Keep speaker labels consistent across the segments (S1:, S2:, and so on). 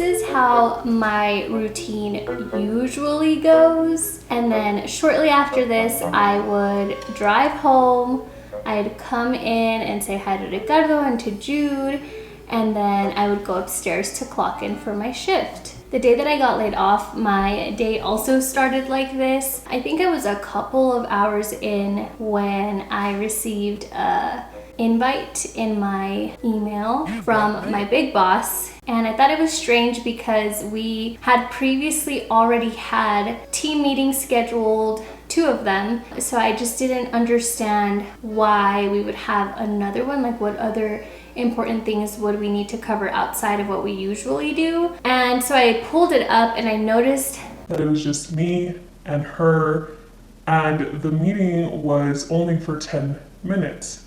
S1: this is how my routine usually goes. And then shortly after this, I would drive home. I'd come in and say hi to Ricardo and to Jude, and then I would go upstairs to clock in for my shift. The day that I got laid off, my day also started like this. I think I was a couple of hours in when I received an invite in my email from my big boss. And I thought it was strange because we had previously already had team meetings scheduled, 2 of them. So I just didn't understand why we would have another one, like what other important things would we need to cover outside of what we usually do. And so I pulled it up and I noticed
S2: that it was just me and her, and the meeting was only for 10 minutes.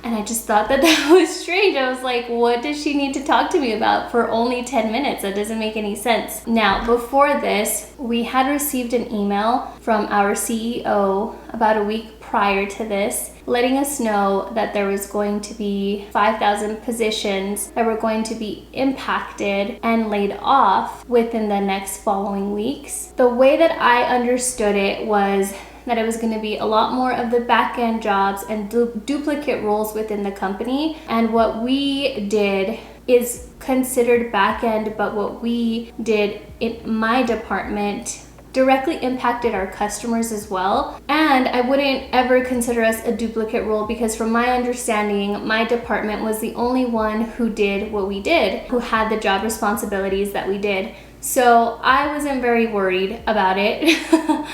S1: And I just thought that that was strange. I was like, what does she need to talk to me about for only 10 minutes? That doesn't make any sense. Now, before this, we had received an email from our CEO about a week prior to this, letting us know that there was going to be 5,000 positions that were going to be impacted and laid off within the next following weeks. The way that I understood it was that it was going to be a lot more of the back-end jobs and duplicate roles within the company. And what we did is considered back-end, but what we did in my department directly impacted our customers as well. And I wouldn't ever consider us a duplicate role because from my understanding, my department was the only one who did what we did, who had the job responsibilities that we did. So I wasn't very worried about it.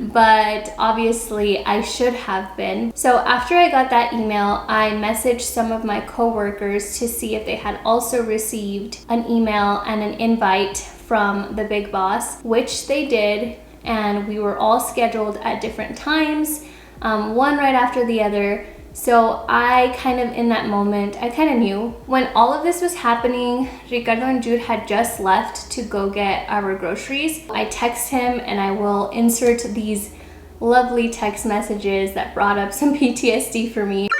S1: But obviously I should have been. So after I got that email, I messaged some of my coworkers to see if they had also received an email and an invite from the big boss, which they did, and we were all scheduled at different times, one right after the other. So I kind of, in that moment, I kind of knew. When all of this was happening, Ricardo and Jude had just left to go get our groceries. I text him, and I will insert these lovely text messages that brought up some PTSD for me.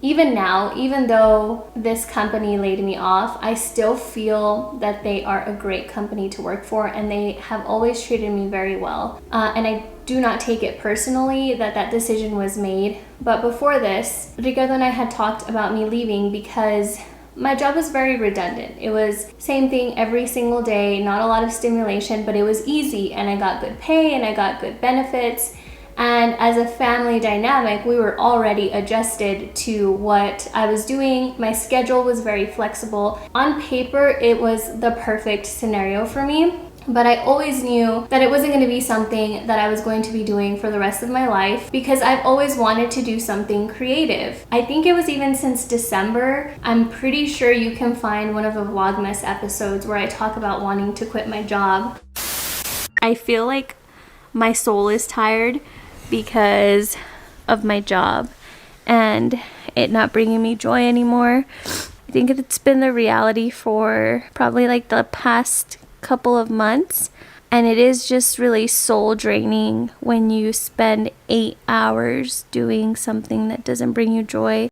S1: Even now, even though this company laid me off, I still feel that they are a great company to work for, and they have always treated me very well. And I do not take it personally that that decision was made. But before this, Ricardo and I had talked about me leaving because my job was very redundant. It was same thing every single day, not a lot of stimulation, but it was easy, and I got good pay and I got good benefits. And as a family dynamic, we were already adjusted to what I was doing. My schedule was very flexible. On paper, it was the perfect scenario for me. But I always knew that it wasn't going to be something that I was going to be doing for the rest of my life because I've always wanted to do something creative. I think it was even since December. I'm pretty sure you can find one of the Vlogmas episodes where I talk about wanting to quit my job. I feel like my soul is tired because of my job and it not bringing me joy anymore. I think it's been the reality for probably like the past couple of months, and it is just really soul draining when you spend 8 hours doing something that doesn't bring you joy.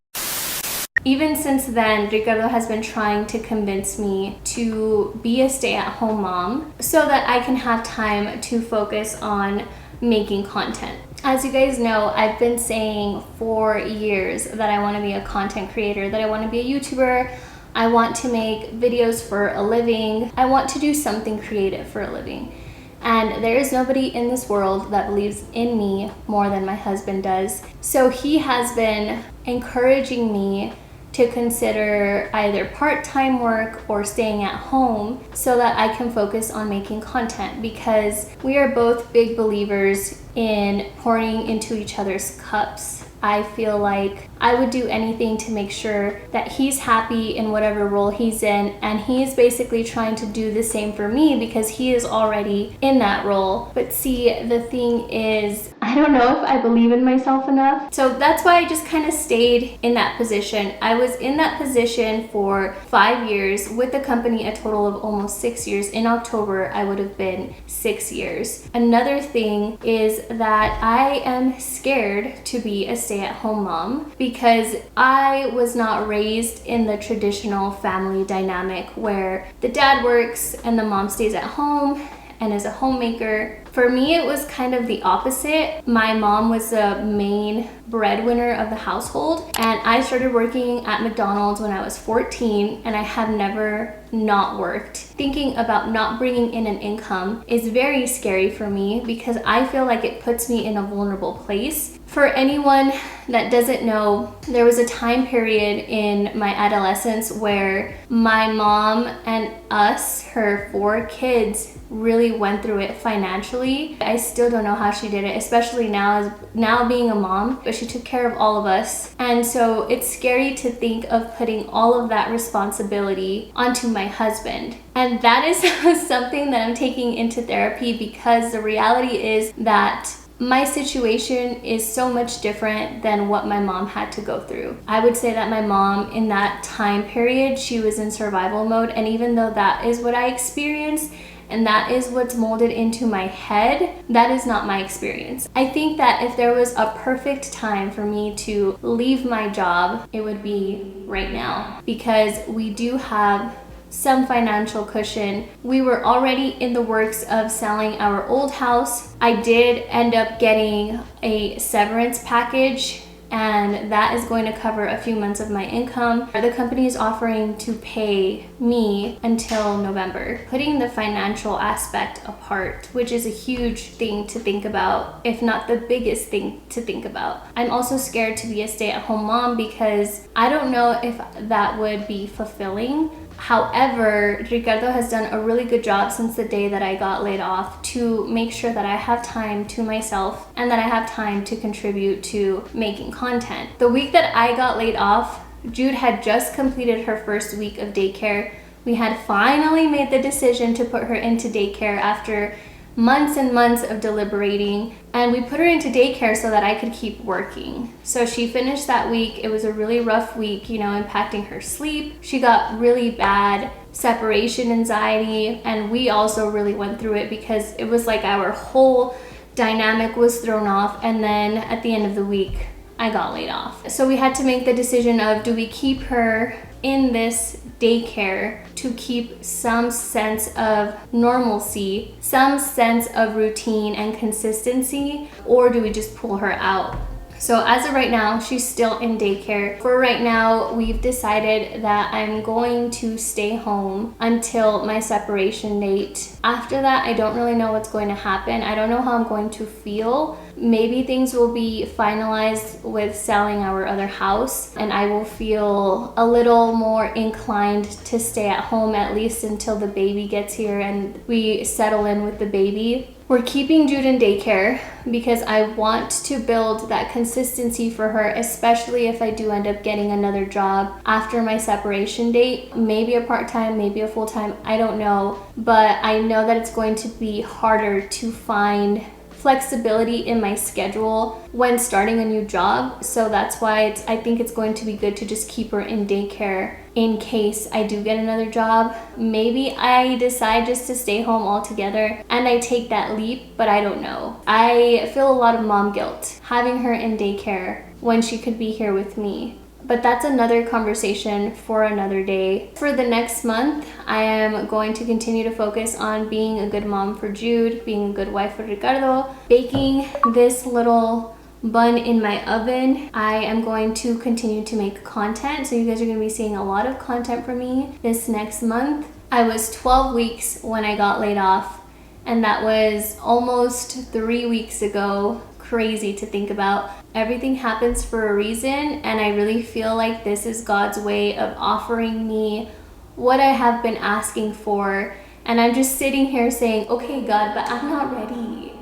S1: Even since then, Ricardo has been trying to convince me to be a stay-at-home mom so that I can have time to focus on making content. As you guys know, I've been saying for years that I want to be a content creator, that I want to be a YouTuber. I want to make videos for a living. I want to do something creative for a living. And there is nobody in this world that believes in me more than my husband does. So he has been encouraging me to consider either part-time work or staying at home so that I can focus on making content, because we are both big believers in pouring into each other's cups. I feel like I would do anything to make sure that he's happy in whatever role he's in, and he's basically trying to do the same for me because he is already in that role. But see, the thing is, I I don't know if I believe in myself enough. So that's why I just kind of stayed in that position. I was in that position for 5 years, with the company a total of almost 6 years. In October, I would have been 6 years. Another thing is that I am scared to be a stay-at-home mom because I was not raised in the traditional family dynamic where the dad works and the mom stays at home and is a homemaker. For me, it was kind of the opposite. My mom was the main breadwinner of the household, and I started working at McDonald's when I was 14, and I have never not worked. Thinking about not bringing in an income is very scary for me because I feel like it puts me in a vulnerable place. For anyone that doesn't know, there was a time period in my adolescence where my mom and us, her 4 kids, really went through it financially. I still don't know how she did it, especially now being a mom, but she took care of all of us. And so it's scary to think of putting all of that responsibility onto my husband. And that is something that I'm taking into therapy because the reality is that my situation is so much different than what my mom had to go through. I would say that my mom, in that time period, she was in survival mode. And even though that is what I experienced, and that is what's molded into my head, that is not my experience. I think that if there was a perfect time for me to leave my job, it would be right now, because we do have some financial cushion. We were already in the works of selling our old house. I did end up getting a severance package, and that is going to cover a few months of my income. The company is offering to pay me until November, putting the financial aspect apart, which is a huge thing to think about, if not the biggest thing to think about. I'm also scared to be a stay-at-home mom because I don't know if that would be fulfilling. However, Ricardo has done a really good job since the day that I got laid off to make sure that I have time to myself and that I have time to contribute to making content. The week that I got laid off, Jude had just completed her first week of daycare. We had finally made the decision to put her into daycare after months and months of deliberating, and we put her into daycare so that I could keep working. So she finished that week. It was a really rough week, impacting her sleep. She got really bad separation anxiety, and we also really went through it because it was like our whole dynamic was thrown off. And then at the end of the week, I got laid off. So we had to make the decision of, do we keep her in this daycare to keep some sense of normalcy, some sense of routine and consistency, or do we just pull her out? So as of right now, she's still in daycare. For right now, we've decided that I'm going to stay home until my separation date. After that, I don't really know what's going to happen. I don't know how I'm going to feel. Maybe things will be finalized with selling our other house, and I will feel a little more inclined to stay at home, at least until the baby gets here and we settle in with the baby. We're keeping Jude in daycare because I want to build that consistency for her, especially if I do end up getting another job after my separation date. Maybe a part-time, maybe a full-time, I don't know. But I know that it's going to be harder to find flexibility in my schedule when starting a new job. So that's why I think it's going to be good to just keep her in daycare in case I do get another job. Maybe I decide just to stay home altogether and I take that leap, but I don't know. I feel a lot of mom guilt having her in daycare when she could be here with me. But that's another conversation for another day. For the next month, I am going to continue to focus on being a good mom for Jude, being a good wife for Ricardo, baking this little bun in my oven. I am going to continue to make content, so you guys are going to be seeing a lot of content from me this next month. I was 12 weeks when I got laid off, and that was almost 3 weeks ago. Crazy to think about. Everything happens for a reason, and I really feel like this is God's way of offering me what I have been asking for, and I'm just sitting here saying, okay God, but I'm not ready.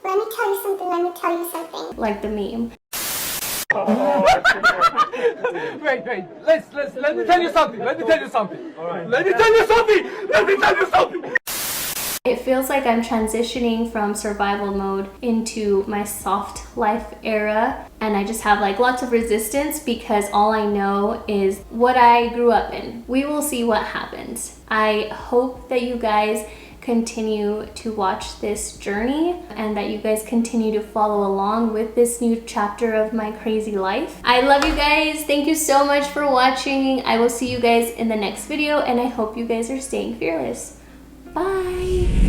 S3: Let me tell you something.
S1: Like the meme.
S4: Wait. Let me tell you something. All right. Let me tell you something.
S1: It feels like I'm transitioning from survival mode into my soft life era, and I just have like lots of resistance because all I know is what I grew up in. We will see what happens. I hope that you guys continue to watch this journey and that you guys continue to follow along with this new chapter of my crazy life. I love you guys. Thank you so much for watching. I will see you guys in the next video, and I hope you guys are staying fearless. Bye.